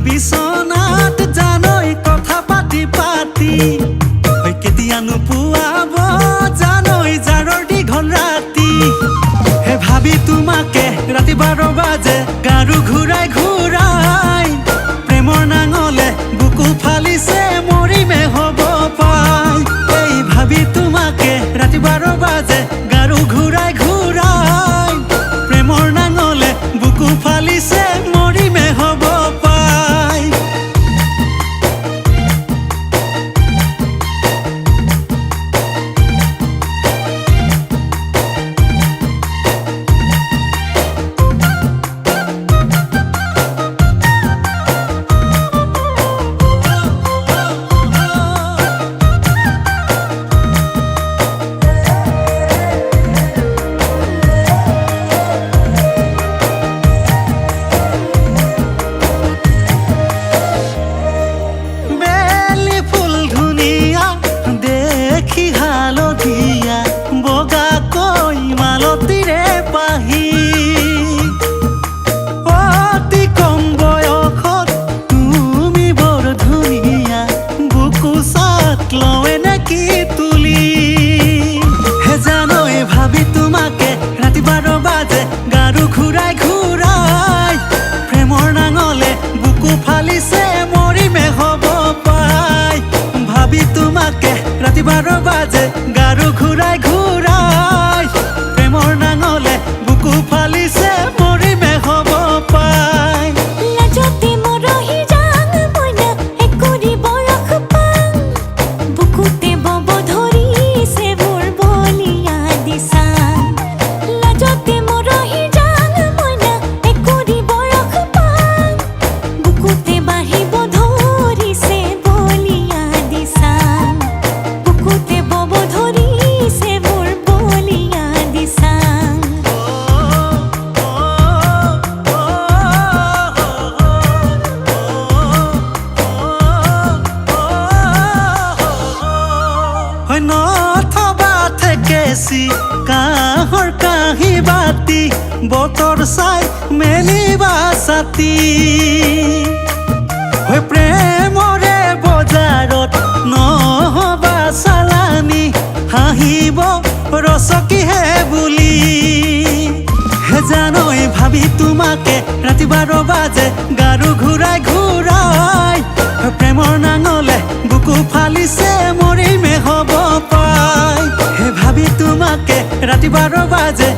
বিছনাত জানই কথা পাতি পাতি কেতিয়ানো পুৱাব জানই জাৰৰ দীঘল ৰাতি হে ভাবি তোমাকে ৰাতি 12 বাজে গাৰু ঘূৰাই ঘূৰাই প্ৰেমৰ নাঙলে বুকু ফালিছে মৰিমে হ'ব পাই এই ভাবি তোমাকে ৰাতি 12 বাজে গাৰু ঘূৰাই ঘূৰাই প্ৰেমৰ নাঙলে বুকু ফালিছে মৰিমে হ'ব পাই ভাবি তোমাকে ৰাতি 12 বাজে গাৰু ঘূৰাই ঘূৰাই প্ৰেমৰ নাঙলে বুকু ফালিছে মৰিমে হ'ব পাই ভাবি তোমাকে ৰাতি 12 বাজে গাৰু ঘূৰাই ঘূৰাই প্ৰেমৰ নাঙলে বুকু ফালিছে মৰিমে হ'ব পাই লাজতে মৰহি যাং মইনা একৰি বৰখ পাং বুকুতে বব ধৰিছে মোৰ বলিয়া দিছা লাজতে মৰহি যাং মইনা একৰি বৰখ পাং বুকুতে বাহিব ধৰিছে বলিয়া দিছা বুকুতে বব ধৰিছে মোৰ বলিয়া দিছা নথবা থেকেছি কাঁহৰ কাঁহী বাতি বতৰ চাই মেলিবা ছাতি প্ৰেমৰে বজাৰত নহবা চালানি হাঁহিব ৰচকিহে বুলি হে জানই ভাবি তোমাকে ৰাতি 12 বাজে গাৰু ঘূৰাই ঘূৰাই প্ৰেমৰ নাঙলে বুকু ফালিছে মৰিমে হ'ব পাই হে ভাবি তোমাকে ৰাতি 12 বাজে